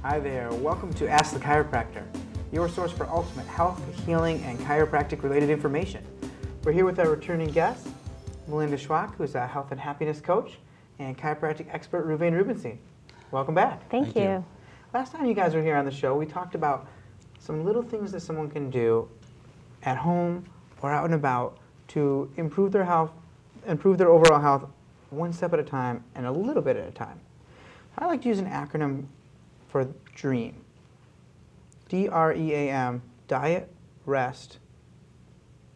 Hi there, welcome to Ask the Chiropractor, your source for ultimate health, healing, and chiropractic related information. We're here with our returning guest, Melinda Szwak, who's a health and happiness coach, and chiropractic expert Ruvayn Rubinstein. Welcome back. Thank you. Last time you guys were here on the show, we talked about some little things that someone can do at home or out and about to improve their health, improve their overall health one step at a time and a little bit at a time. I like to use an acronym for DREAM. D-R-E-A-M, diet, rest,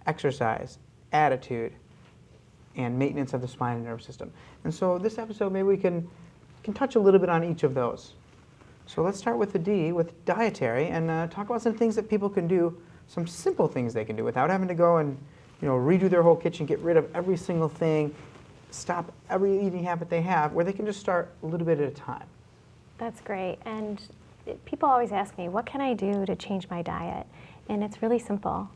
exercise, attitude, and maintenance of the spine and nervous system. And so this episode, maybe we can touch a little bit on each of those. So let's start with the D, with dietary, and talk about some things that people can do, some simple things they can do without having to go and redo their whole kitchen, get rid of every single thing, stop every eating habit they have, where they can just start a little bit at a time. That's great. And people always ask me, what can I do to change my diet? And it's really simple.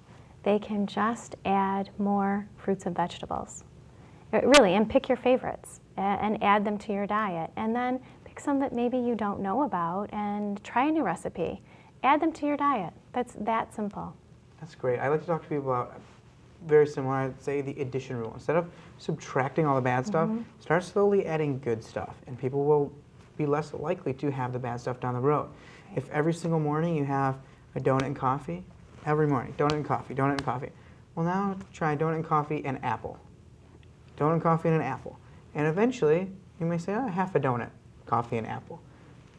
They can just add more fruits and vegetables. Really, and pick your favorites and add them to your diet. And then pick some that maybe you don't know about and try a new recipe. Add them to your diet. That's that simple. That's great. I like to talk to people about very similar, I'd say the addition rule. Instead of subtracting all the bad stuff, start slowly adding good stuff, and people will be less likely to have the bad stuff down the road. If every single morning you have a donut and coffee, every morning, donut and coffee, donut and coffee. Well, now try donut and coffee and apple. Donut and coffee and an apple. And eventually, you may say, half a donut, coffee and apple.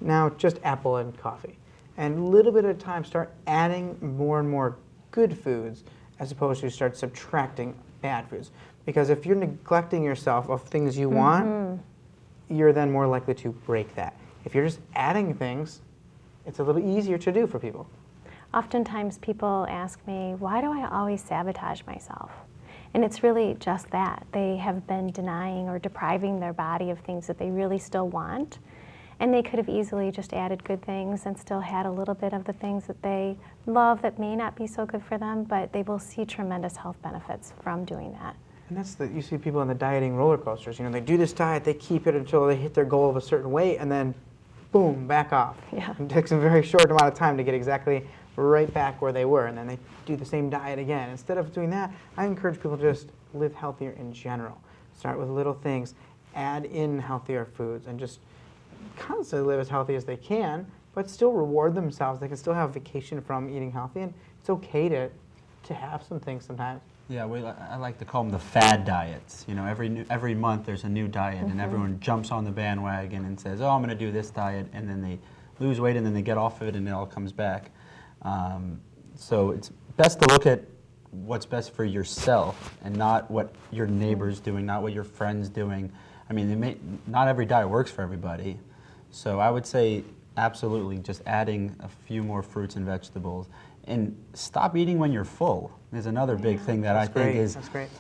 Now, just apple and coffee. And a little bit at a time, start adding more and more good foods as opposed to start subtracting bad foods. Because if you're neglecting yourself of things you want, you're then more likely to break that. If you're just adding things, it's a little easier to do for people. Oftentimes people ask me, why do I always sabotage myself? And it's really just that. They have been denying or depriving their body of things that they really still want. And they could have easily just added good things and still had a little bit of the things that they love that may not be so good for them, but they will see tremendous health benefits from doing that. And that's you see people on the dieting roller coasters. They do this diet, they keep it until they hit their goal of a certain weight, and then boom, back off. Yeah. It takes a very short amount of time to get exactly right back where they were, and then they do the same diet again. Instead of doing that, I encourage people to just live healthier in general. Start with little things, add in healthier foods, and just constantly live as healthy as they can, but still reward themselves. They can still have vacation from eating healthy, and it's okay to have some things sometimes. Yeah, I like to call them the fad diets. Every month there's a new diet, and everyone jumps on the bandwagon and says, "Oh, I'm going to do this diet," and then they lose weight, and then they get off of it, and it all comes back. So it's best to look at what's best for yourself, and not what your neighbor's doing, not what your friend's doing. I mean, not every diet works for everybody. So I would say absolutely just adding a few more fruits and vegetables. And stop eating when you're full is another big thing that I think is. That's great.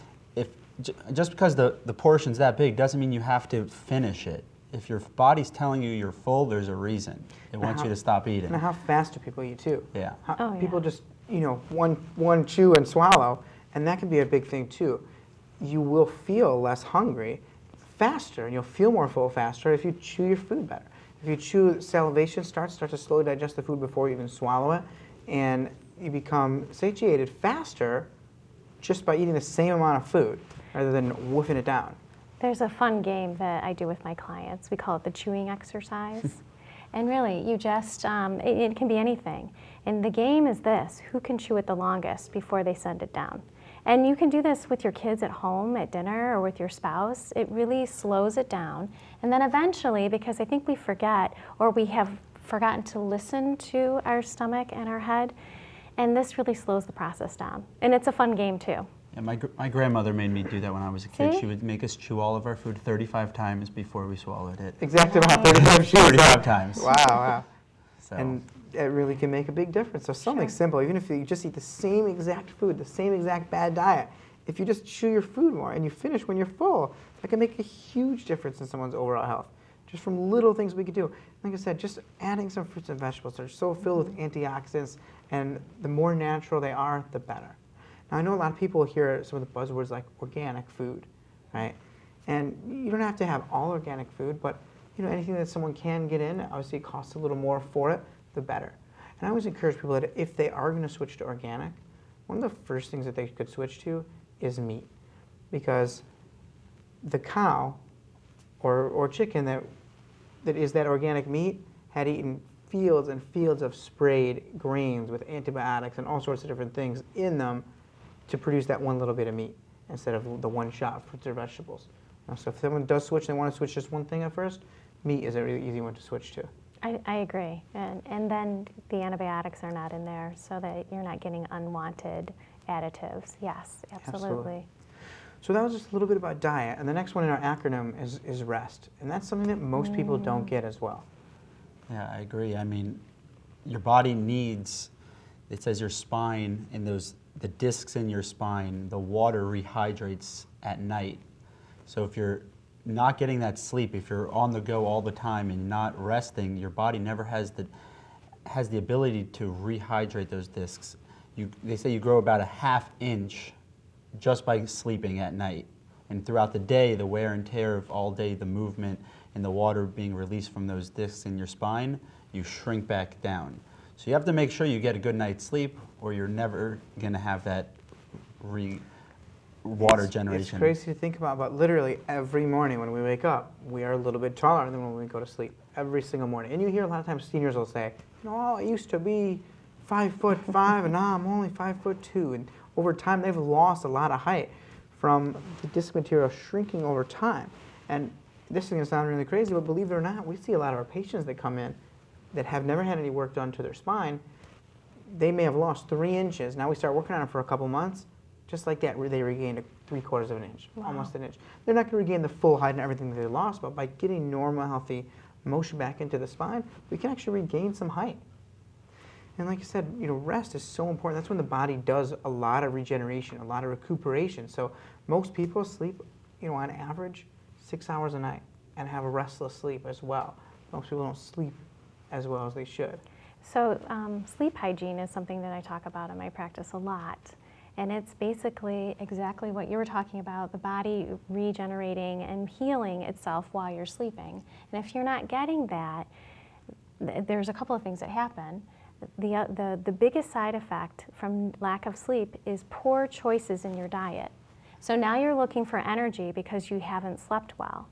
Just because the portion's that big doesn't mean you have to finish it. If your body's telling you you're full, there's a reason. It wants you to stop eating. And how fast do people eat too? Yeah. People just, one chew and swallow, and that can be a big thing too. You will feel less hungry faster, and you'll feel more full faster if you chew your food better. If you chew, salivation start to slowly digest the food before you even swallow it, and you become satiated faster just by eating the same amount of food rather than woofing it down. There's a fun game that I do with my clients. We call it the chewing exercise. And really, you just, it can be anything. And the game is this: who can chew it the longest before they send it down? And you can do this with your kids at home, at dinner, or with your spouse. It really slows it down. And then eventually, because I think we forget, or we have forgotten to listen to our stomach and our head, and this really slows the process down. And it's a fun game too. Yeah, my grandmother made me do that when I was a kid. See? She would make us chew all of our food 35 times before we swallowed it. Exactly about 35 chews. 35 times. Wow. So. And it really can make a big difference. So something simple, even if you just eat the same exact food, the same exact bad diet, if you just chew your food more and you finish when you're full, that can make a huge difference in someone's overall health. Just from little things we could do. Like I said, just adding some fruits and vegetables. They're so filled with antioxidants, and the more natural they are, the better. Now, I know a lot of people hear some of the buzzwords like organic food, right? And you don't have to have all organic food, but anything that someone can get in, obviously it costs a little more for it, the better. And I always encourage people that if they are going to switch to organic, one of the first things that they could switch to is meat. Because the cow or chicken that is that organic meat had eaten fields and fields of sprayed grains with antibiotics and all sorts of different things in them to produce that one little bit of meat instead of the one shot fruits or vegetables. So if someone does switch, they want to switch just one thing at first, meat is a really easy one to switch to. I agree. And then the antibiotics are not in there so that you're not getting unwanted additives. Yes, absolutely. So that was just a little bit about diet. And the next one in our acronym is rest. And that's something that most people don't get as well. Yeah, I agree. I mean, your body needs, it says your spine and the discs in your spine, the water rehydrates at night. So if you're not getting that sleep, if you're on the go all the time and not resting, your body never has the ability to rehydrate those discs. They say you grow about a ½ inch just by sleeping at night. And throughout the day, the wear and tear of all day, the movement and the water being released from those discs in your spine, you shrink back down. So you have to make sure you get a good night's sleep or you're never going to have that water generation. It's crazy to think about, but literally every morning when we wake up, we are a little bit taller than when we go to sleep. Every single morning. And you hear a lot of times seniors will say, I used to be 5'5" and now I'm only 5'2". And over time, they've lost a lot of height from the disc material shrinking over time. And this is going to sound really crazy, but believe it or not, we see a lot of our patients that come in that have never had any work done to their spine. They may have lost 3 inches. Now we start working on it for a couple months. Just like that, they regained 3/4 of an inch, almost an inch. They're not going to regain the full height and everything that they lost, but by getting normal, healthy motion back into the spine, we can actually regain some height. And like I said, rest is so important. That's when the body does a lot of regeneration, a lot of recuperation. So most people sleep, on average, 6 hours a night and have a restless sleep as well. Most people don't sleep as well as they should. So sleep hygiene is something that I talk about in my practice a lot. And it's basically exactly what you were talking about, the body regenerating and healing itself while you're sleeping. And if you're not getting that, there's a couple of things that happen. The biggest side effect from lack of sleep is poor choices in your diet. So now you're looking for energy because you haven't slept well.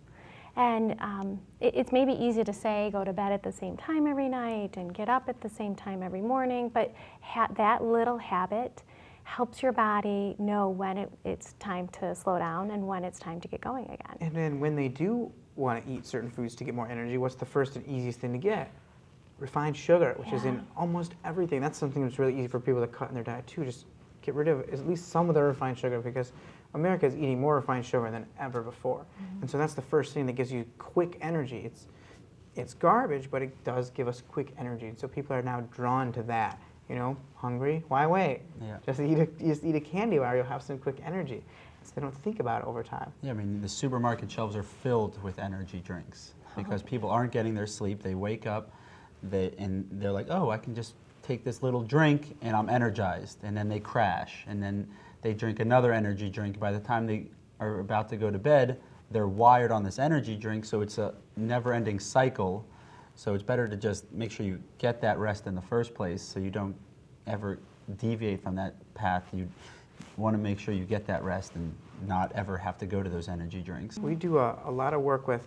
And it's maybe easy to say go to bed at the same time every night and get up at the same time every morning, but that little habit helps your body know when it's time to slow down and when it's time to get going again. And then when they do want to eat certain foods to get more energy, what's the first and easiest thing to get? Refined sugar, which is in almost everything. That's something that's really easy for people to cut in their diet too. Just get rid of at least some of the refined sugar, because America is eating more refined sugar than ever before. And so that's the first thing that gives you quick energy. It's garbage, but it does give us quick energy. And so people are now drawn to that. Hungry? Why wait? Yeah. Just eat a candy bar, you'll have some quick energy. So they don't think about it over time. Yeah, I mean, the supermarket shelves are filled with energy drinks because people aren't getting their sleep. They wake up and they're like, I can just take this little drink and I'm energized. And then they crash. And then they drink another energy drink. By the time they are about to go to bed, they're wired on this energy drink, so it's a never-ending cycle. So it's better to just make sure you get that rest in the first place so you don't ever deviate from that path. You want to make sure you get that rest and not ever have to go to those energy drinks. We do a lot of work with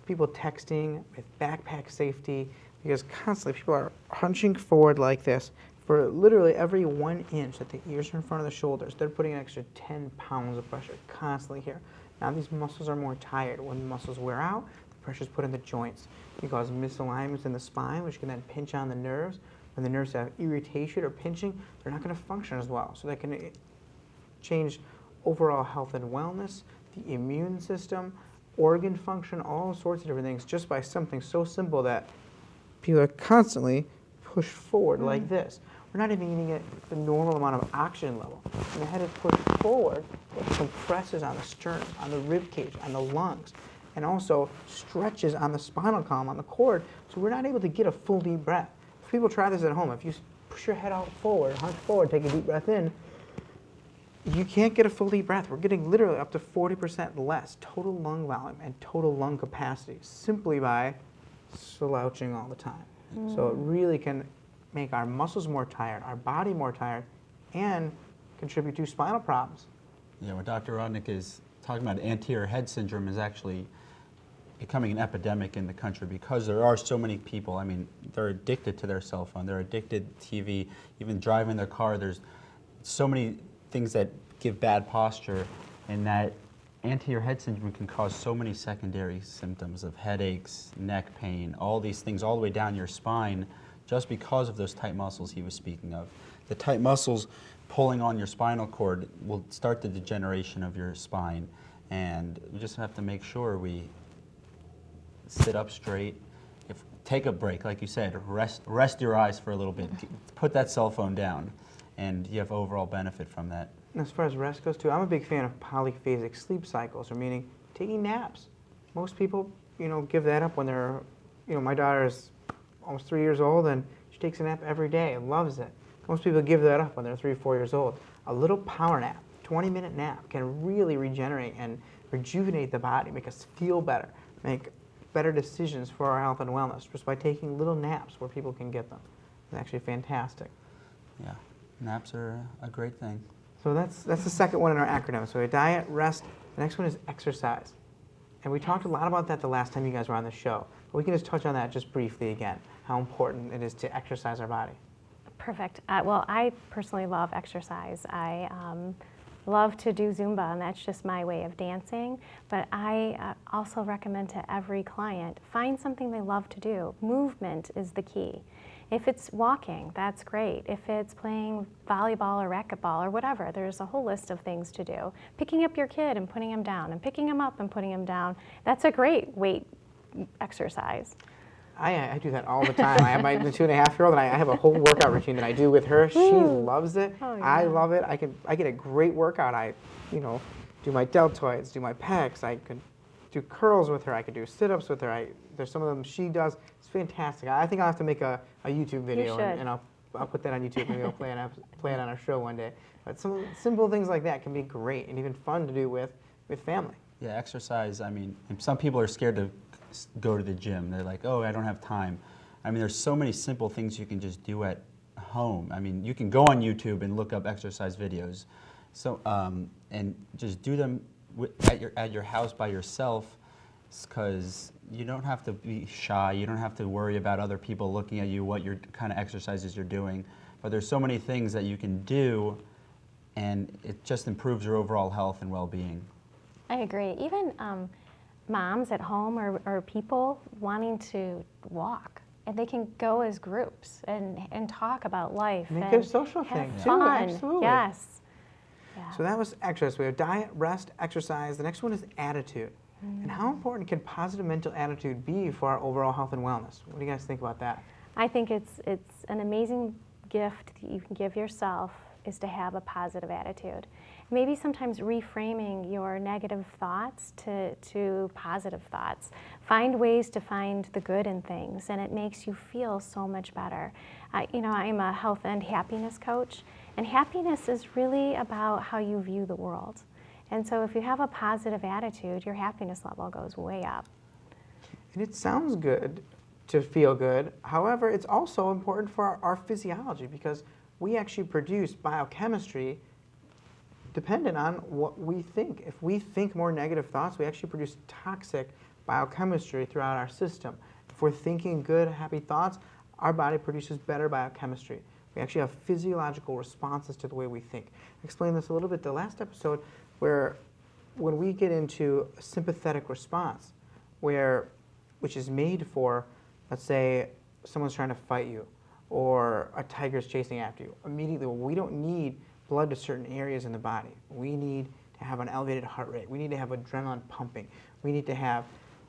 people texting, with backpack safety, because constantly people are hunching forward like this. For literally every 1 inch that the ears are in front of the shoulders, they're putting an extra 10 pounds of pressure constantly here. Now these muscles are more tired. When the muscles wear out, the pressure is put in the joints. It causes misalignments in the spine, which can then pinch on the nerves. When the nerves have irritation or pinching, they're not going to function as well. So that can change overall health and wellness, the immune system, organ function, all sorts of different things, just by something so simple that people are constantly pushed forward like this. We're not even getting the normal amount of oxygen level. When the head is pushed forward, it compresses on the sternum, on the rib cage, on the lungs, and also stretches on the spinal column, on the cord, so we're not able to get a full deep breath. If people try this at home, if you push your head out forward, hunch forward, take a deep breath in, you can't get a full deep breath. We're getting literally up to 40% less total lung volume and total lung capacity simply by slouching all the time. So it really can make our muscles more tired, our body more tired, and contribute to spinal problems. Yeah, what Dr. Rodnick is talking about, anterior head syndrome, is actually becoming an epidemic in the country because there are so many people. I mean, they're addicted to their cell phone, they're addicted to TV, even driving their car. There's so many things that give bad posture, and that anterior head syndrome can cause so many secondary symptoms of headaches, neck pain, all these things all the way down your spine just because of those tight muscles he was speaking of. The tight muscles pulling on your spinal cord will start the degeneration of your spine, and we just have to make sure we sit up straight. Take a break, like you said, rest your eyes for a little bit, put that cell phone down, and you have overall benefit from that. And as far as rest goes too, I'm a big fan of polyphasic sleep cycles, or meaning taking naps. Most people, give that up when they're, my daughter is almost 3 years old and she takes a nap every day and loves it. Most people give that up when they're 3 or 4 years old. A little power nap, 20-minute nap, can really regenerate and rejuvenate the body, make us feel better, make better decisions for our health and wellness just by taking little naps where people can get them. It's actually fantastic. Yeah, naps are a great thing. So that's the second one in our acronym. So diet, rest. The next one is exercise. And we talked a lot about that the last time you guys were on the show. But we can just touch on that just briefly again, how important it is to exercise our body. Perfect. Well, I personally love exercise. I love to do Zumba, and that's just my way of dancing. But I also recommend to every client, find something they love to do. Movement is the key. If it's walking, that's great. If it's playing volleyball or racquetball or whatever, there's a whole list of things to do. Picking up your kid and putting him down, and picking him up and putting him down, that's a great weight exercise. I do that all the time. I have my 2.5-year-old, and I have a whole workout routine that I do with her. She loves it. Oh, yeah. I love it. I get a great workout. I, do my deltoids, do my pecs. I could do curls with her. I could do sit-ups with her. There's some of them she does. It's fantastic. I think I'll have to make a YouTube video, and I'll put that on YouTube. Maybe I'll play it on our show one day. But some simple things like that can be great and even fun to do with family. Yeah, exercise, I mean, some people are scared to go to the gym. They're like, oh, I don't have time. I mean, there's so many simple things you can just do at home. I mean, you can go on YouTube and look up exercise videos, so and just do them at your house by yourself, because you don't have to be shy. You don't have to worry about other people looking at you, what kind of exercises you're doing. But there's so many things that you can do, and it just improves your overall health and well-being. I agree. Even moms at home or people wanting to walk, and they can go as groups and talk about life. Make it a social thing, too. Fun. Absolutely. Yes. Yeah. So that was exercise. We have diet, rest, exercise. The next one is attitude. And how important can positive mental attitude be for our overall health and wellness? What do you guys think about that? I think it's an amazing gift that you can give yourself, is to have a positive attitude. Maybe sometimes reframing your negative thoughts to positive thoughts. Find ways to find the good in things, and it makes you feel so much better. I'm a health and happiness coach, and happiness is really about how you view the world. And so if you have a positive attitude, your happiness level goes way up. And it sounds good to feel good. However, it's also important for our physiology, because we actually produce biochemistry dependent on what we think. If we think more negative thoughts, we actually produce toxic biochemistry throughout our system. If we're thinking good, happy thoughts, our body produces better biochemistry. We actually have physiological responses to the way we think. I explained this a little bit the last episode, where when we get into a sympathetic response, which is made for, let's say, someone's trying to fight you, or a tiger's chasing after you, immediately, we don't need blood to certain areas in the body. We need to have an elevated heart rate. We need to have adrenaline pumping. We need to have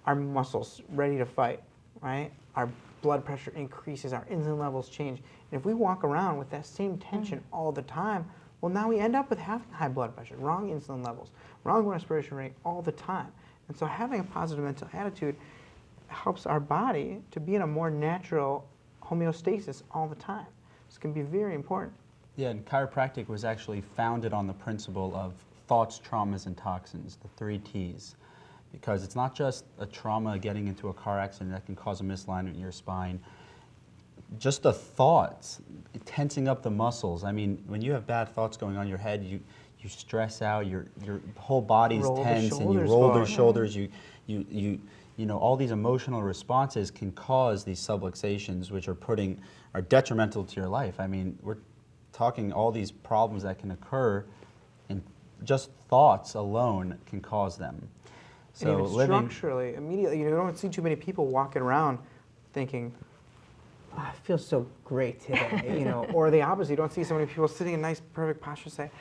our muscles ready to fight, right? Our blood pressure increases, our insulin levels change. And if we walk around with that same tension all the time, well, now we end up with having high blood pressure, wrong insulin levels, wrong respiration rate all the time. And so having a positive mental attitude helps our body to be in a more natural homeostasis all the time. This can be very important. Yeah, and chiropractic was actually founded on the principle of thoughts, traumas, and toxins, the 3 T's. Because it's not just a trauma getting into a car accident that can cause a misalignment in your spine. Just the thoughts, tensing up the muscles. I mean, when you have bad thoughts going on in your head, you stress out, your whole body's tense, and you roll their shoulders, you know, all these emotional responses can cause these subluxations, which are detrimental to your life. I mean, we're talking all these problems that can occur, and just thoughts alone can cause them. So and even structurally, immediately, you don't see too many people walking around thinking, oh, I feel so great today, you know, or the opposite. You don't see so many people sitting in nice, perfect posture say,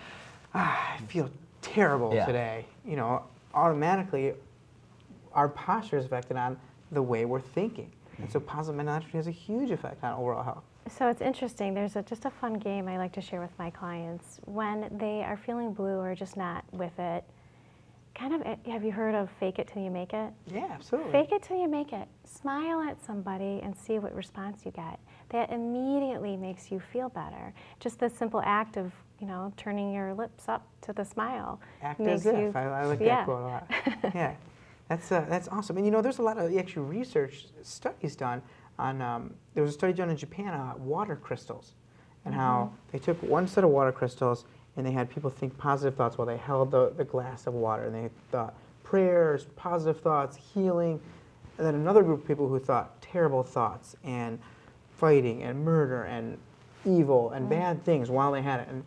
I feel terrible today. You know, automatically, our posture is affected on the way we're thinking. And so positive mental attitude has a huge effect on overall health. So it's interesting. There's just a fun game I like to share with my clients. When they are feeling blue or just not with it, have you heard of fake it till you make it? Yeah, absolutely. Fake it till you make it. Smile at somebody and see what response you get. That immediately makes you feel better. Just the simple act of, you know, turning your lips up to the smile. Act as if. I like that quote a lot. Yeah, that's awesome. And you know, there's a lot of actually research studies done on, there was a study done in Japan on water crystals and how they took one set of water crystals and they had people think positive thoughts while they held the glass of water, and they thought prayers, positive thoughts, healing, and then another group of people who thought terrible thoughts and fighting and murder and evil and bad things while they had it. And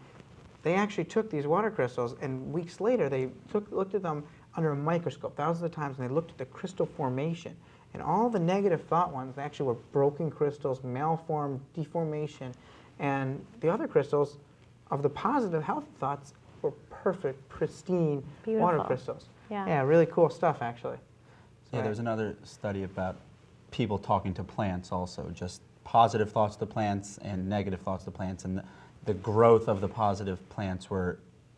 they actually took these water crystals, and weeks later they looked at them under a microscope thousands of times, and they looked at the crystal formation. And all the negative thought ones actually were broken crystals, malformed, deformation, and the other crystals of the positive healthy thoughts were perfect, pristine water crystals. Yeah, really cool stuff, actually. So there's another study about people talking to plants also, just positive thoughts to plants and negative thoughts to plants, and the growth of the positive plants were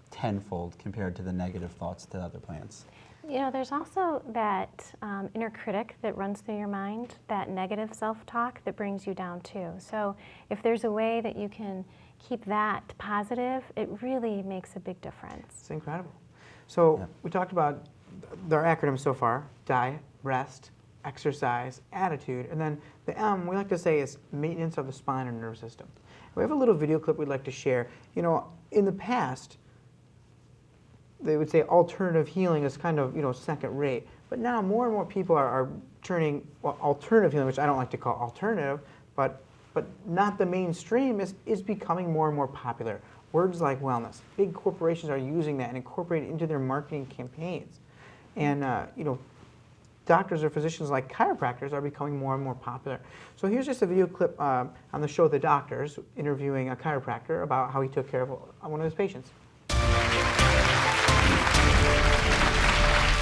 tenfold compared to the negative thoughts to other plants. You know, there's also that inner critic that runs through your mind, that negative self-talk that brings you down too. So if there's a way that you can keep that positive, it really makes a big difference. It's incredible. So we talked about our acronyms so far: diet, rest, exercise, attitude, and then the M we like to say is maintenance of the spine and nervous system. We have a little video clip we'd like to share. You know, in the past, they would say alternative healing is kind of, you know, second rate, but now more and more people are turning, well, alternative healing, which I don't like to call alternative, but not the mainstream, is becoming more and more popular. Words like wellness. Big corporations are using that and incorporating it into their marketing campaigns. And, you know, doctors or physicians like chiropractors are becoming more and more popular. So here's just a video clip on the show The Doctors, interviewing a chiropractor about how he took care of one of his patients.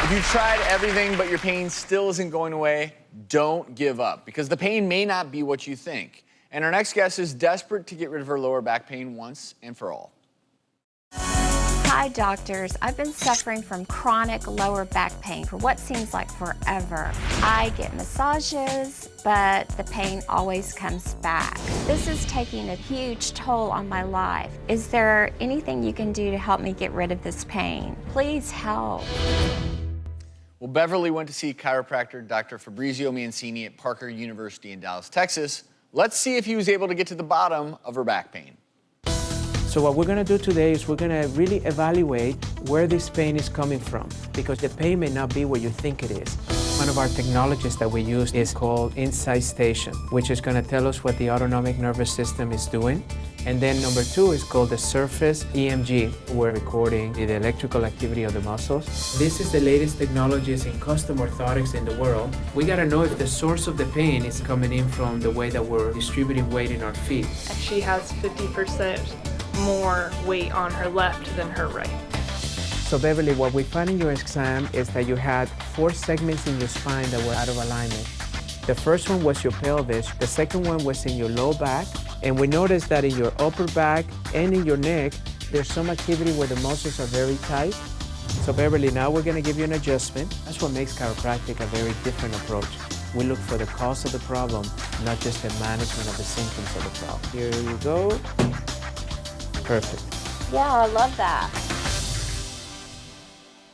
If you've tried everything but your pain still isn't going away, don't give up, because the pain may not be what you think. And our next guest is desperate to get rid of her lower back pain once and for all. Hi, doctors. I've been suffering from chronic lower back pain for what seems like forever. I get massages, but the pain always comes back. This is taking a huge toll on my life. Is there anything you can do to help me get rid of this pain? Please help. Well, Beverly went to see chiropractor Dr. Fabrizio Mancini at Parker University in Dallas, Texas. Let's see if he was able to get to the bottom of her back pain. So what we're going to do today is we're going to really evaluate where this pain is coming from, because the pain may not be what you think it is. One of our technologies that we use is called Insight Station, which is going to tell us what the autonomic nervous system is doing. And then number 2 is called the surface EMG. We're recording the electrical activity of the muscles. This is the latest technologies in custom orthotics in the world. We got to know if the source of the pain is coming in from the way that we're distributing weight in our feet. She has 50% more weight on her left than her right. So Beverly, what we found in your exam is that you had 4 segments in your spine that were out of alignment. The first one was your pelvis, the second one was in your low back, and we noticed that in your upper back and in your neck, there's some activity where the muscles are very tight. So Beverly, now we're going to give you an adjustment. That's what makes chiropractic a very different approach. We look for the cause of the problem, not just the management of the symptoms of the problem. Here you go. perfect. Yeah, I love that.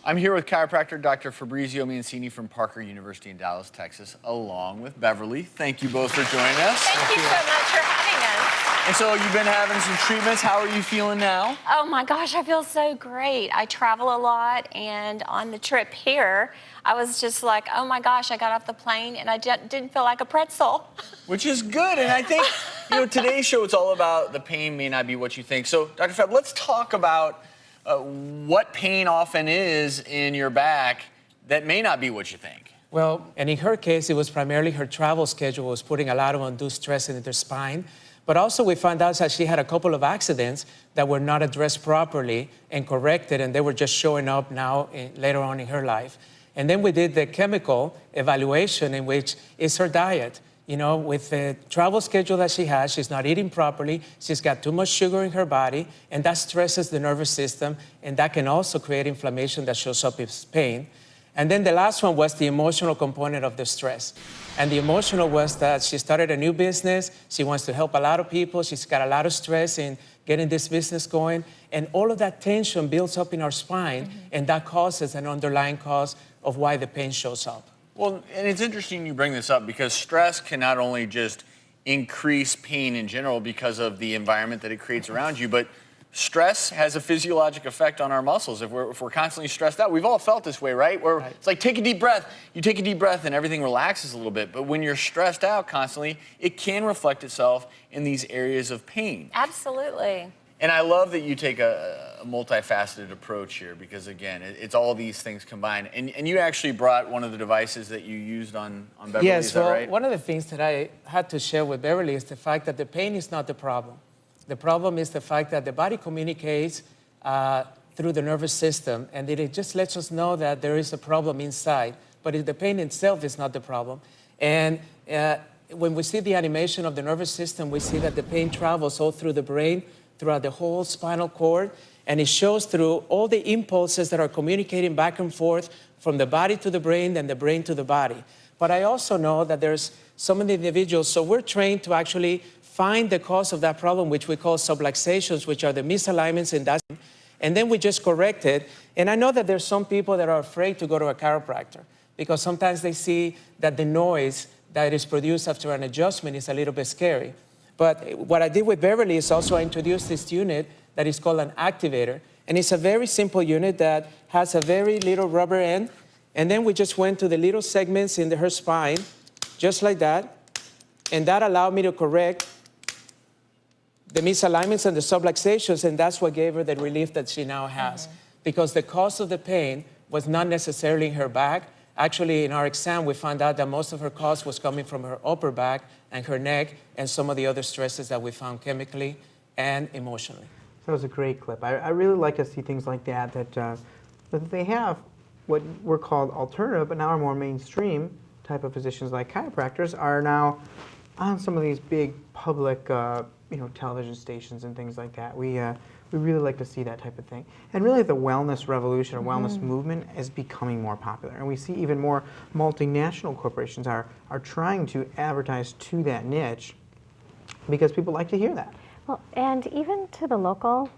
I'm here with chiropractor Dr. Fabrizio Mancini from Parker University in Dallas, Texas, along with Beverly. Thank you both for joining us. Thank you so much for having us. And so you've been having some treatments. How are you feeling now? Oh my gosh, I feel so great. I travel a lot, and on the trip here, I was just like, oh my gosh, I got off the plane and I didn't feel like a pretzel. Which is good. And I think, today's show, it's all about the pain may not be what you think. So, Dr. Fab, let's talk about what pain often is in your back that may not be what you think. Well, and in her case, it was primarily her travel schedule was putting a lot of undue stress into her spine. But also we found out that she had a couple of accidents that were not addressed properly and corrected, and they were just showing up now later on in her life. And then we did the chemical evaluation, in which is her diet. With the travel schedule that she has, she's not eating properly, she's got too much sugar in her body, and that stresses the nervous system, and that can also create inflammation that shows up as pain. And then the last one was the emotional component of the stress. And the emotional was that she started a new business, she wants to help a lot of people, she's got a lot of stress in getting this business going, and all of that tension builds up in our spine, and that causes an underlying cause of why the pain shows up. Well, and it's interesting you bring this up because stress can not only just increase pain in general because of the environment that it creates around you, but stress has a physiologic effect on our muscles. If we're constantly stressed out, we've all felt this way, right? Where it's like, take a deep breath. You take a deep breath and everything relaxes a little bit. But when you're stressed out constantly, it can reflect itself in these areas of pain. Absolutely. And I love that you take a multifaceted approach here because, again, it's all these things combined. And you actually brought one of the devices that you used on Beverly, is that right? One of the things that I had to share with Beverly is the fact that the pain is not the problem. The problem is the fact that the body communicates through the nervous system, and it just lets us know that there is a problem inside. But the pain itself is not the problem. And when we see the animation of the nervous system, we see that the pain travels all through the brain, throughout the whole spinal cord, and it shows through all the impulses that are communicating back and forth from the body to the brain and the brain to the body. But I also know that there's so many individuals, so we're trained to actually find the cause of that problem, which we call subluxations, which are the misalignments in that, and then we just correct it. And I know that there's some people that are afraid to go to a chiropractor because sometimes they see that the noise that is produced after an adjustment is a little bit scary. But what I did with Beverly is also I introduced this unit that is called an activator. And it's a very simple unit that has a very little rubber end. And then we just went to the little segments in her spine, just like that. And that allowed me to correct the misalignments and the subluxations, and that's what gave her the relief that she now has. Because the cause of the pain was not necessarily in her back. Actually, in our exam, we found out that most of her cause was coming from her upper back and her neck and some of the other stresses that we found chemically and emotionally. That was a great clip. I really like to see things like that, that they have what were called alternative, but now are more mainstream type of physicians like chiropractors are now on some of these big public television stations and things like that. We really like to see that type of thing. And really the wellness revolution or wellness movement is becoming more popular. And we see even more multinational corporations are trying to advertise to that niche because people like to hear that. Well, and even to the local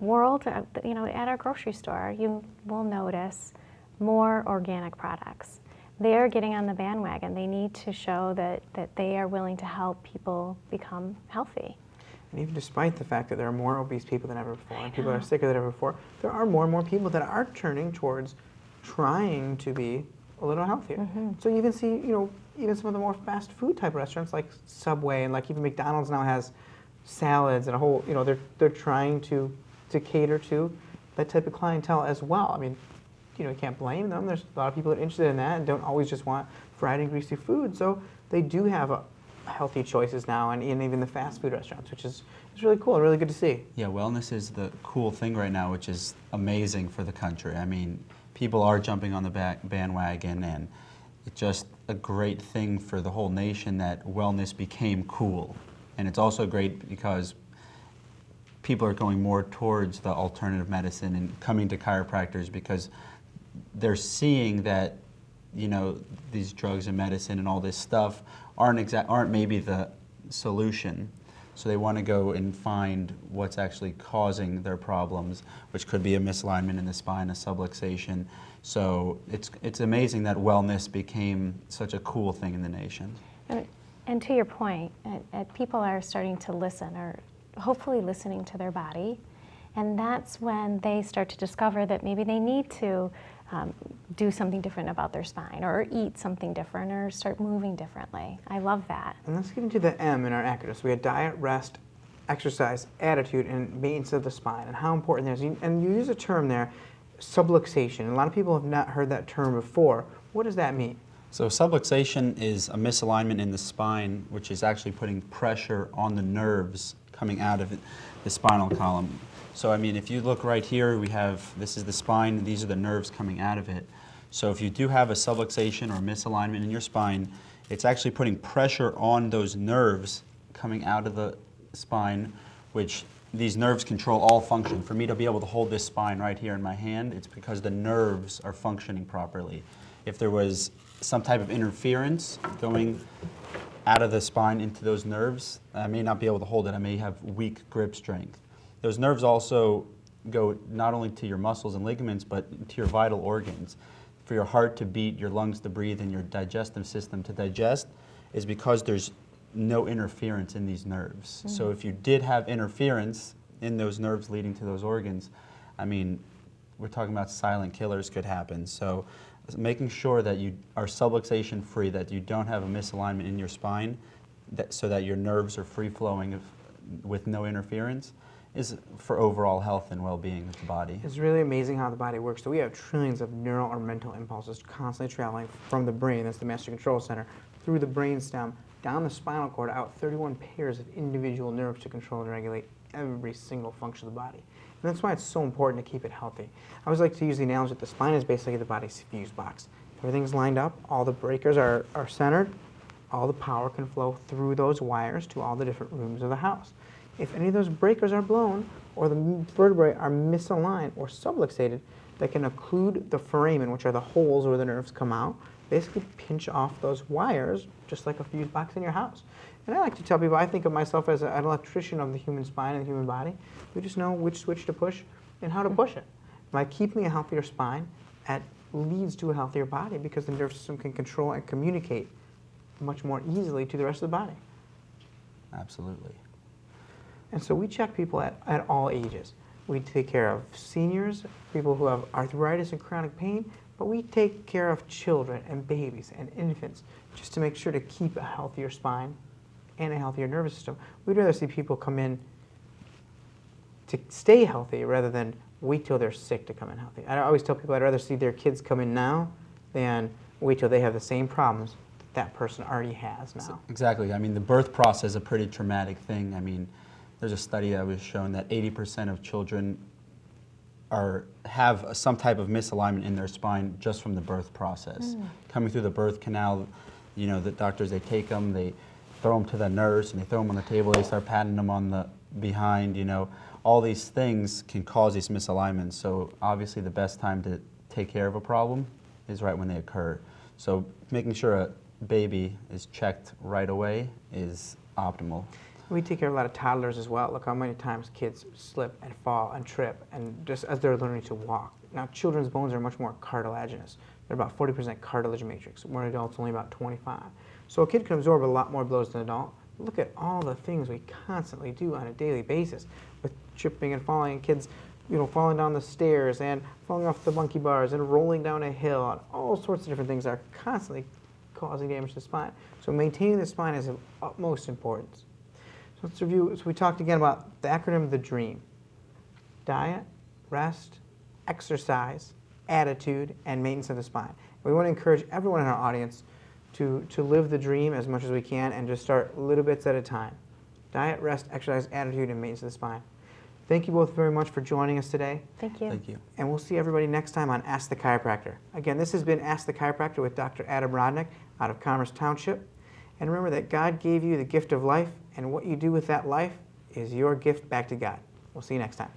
world, at our grocery store, you will notice more organic products. They're getting on the bandwagon. They need to show that they are willing to help people become healthy. And even despite the fact that there are more obese people than ever before, and people are sicker than ever before, there are more and more people that are turning towards trying to be a little healthier. So you even see, even some of the more fast food type restaurants like Subway and like even McDonald's now has salads and a whole, they're trying to cater to that type of clientele as well. I mean, you can't blame them. There's a lot of people that are interested in that and don't always just want fried and greasy food. So they do have healthy choices now, and even the fast food restaurants, which is really cool and really good to see. Yeah, wellness is the cool thing right now, which is amazing for the country. I mean, people are jumping on the bandwagon, and it's just a great thing for the whole nation that wellness became cool. And it's also great because people are going more towards the alternative medicine and coming to chiropractors because they're seeing that, these drugs and medicine and all this stuff aren't maybe the solution. So they want to go and find what's actually causing their problems, which could be a misalignment in the spine, a subluxation. So it's amazing that wellness became such a cool thing in the nation. And to your point, people are starting to listen, or hopefully listening to their body. And that's when they start to discover that maybe they need to do something different about their spine, or eat something different, or start moving differently. I love that. And let's get into the M in our acronym. So we had diet, rest, exercise, attitude, and maintenance of the spine, and how important that is. And you use a term there, subluxation. A lot of people have not heard that term before. What does that mean? So subluxation is a misalignment in the spine, which is actually putting pressure on the nerves coming out of the spinal column. So I mean, if you look right here, this is the spine, these are the nerves coming out of it. So if you do have a subluxation or misalignment in your spine, it's actually putting pressure on those nerves coming out of the spine, which these nerves control all function. For me to be able to hold this spine right here in my hand, it's because the nerves are functioning properly. If there was some type of interference going out of the spine into those nerves, I may not be able to hold it. I may have weak grip strength. Those nerves also go not only to your muscles and ligaments, but to your vital organs. For your heart to beat, your lungs to breathe, and your digestive system to digest is because there's no interference in these nerves. So if you did have interference in those nerves leading to those organs, I mean, we're talking about silent killers could happen. So making sure that you are subluxation free, that you don't have a misalignment in your spine, so that your nerves are free flowing with no interference, is for overall health and well-being of the body. It's really amazing how the body works. So we have trillions of neural or mental impulses constantly traveling from the brain, that's the master control center, through the brainstem, down the spinal cord, out 31 pairs of individual nerves to control and regulate every single function of the body. And that's why it's so important to keep it healthy. I always like to use the analogy that the spine is basically the body's fuse box. Everything's lined up, all the breakers are centered, all the power can flow through those wires to all the different rooms of the house. If any of those breakers are blown, or the vertebrae are misaligned or subluxated, that can occlude the foramen, which are the holes where the nerves come out, basically pinch off those wires, just like a fuse box in your house. And I like to tell people, I think of myself as an electrician of the human spine and the human body. We just know which switch to push and how to push it. By keeping a healthier spine, that leads to a healthier body, because the nerve system can control and communicate much more easily to the rest of the body. Absolutely. And so we check people at all ages. We take care of seniors, people who have arthritis and chronic pain, but we take care of children and babies and infants just to make sure to keep a healthier spine and a healthier nervous system. We'd rather see people come in to stay healthy rather than wait till they're sick to come in healthy. I always tell people I'd rather see their kids come in now than wait till they have the same problems that person already has now. Exactly. I mean, the birth process is a pretty traumatic thing. I mean, there's a study that was shown that 80% of children have some type of misalignment in their spine just from the birth process. Coming through the birth canal, you know, the doctors, they take them, they throw them to the nurse, and they throw them on the table, they start patting them on the behind, you know. All these things can cause these misalignments. So obviously the best time to take care of a problem is right when they occur. So making sure a baby is checked right away is optimal. We take care of a lot of toddlers as well. Look how many times kids slip and fall and trip, and just as they're learning to walk. Now, children's bones are much more cartilaginous. They're about 40% cartilage matrix, where adults only about 25. So a kid can absorb a lot more blows than an adult. Look at all the things we constantly do on a daily basis with tripping and falling, and kids, you know, falling down the stairs and falling off the monkey bars and rolling down a hill, and all sorts of different things are constantly causing damage to the spine. So maintaining the spine is of utmost importance. So let's review. So we talked again about the acronym the DREAM: diet, rest, exercise, attitude, and maintenance of the spine. We want to encourage everyone in our audience to live the dream as much as we can and just start little bits at a time. Diet, rest, exercise, attitude, and maintenance of the spine. Thank you both very much for joining us today. Thank you. Thank you. And we'll see everybody next time on Ask the Chiropractor. Again, this has been Ask the Chiropractor with Dr. Adam Rodnick out of Commerce Township. And remember that God gave you the gift of life, and what you do with that life is your gift back to God. We'll see you next time.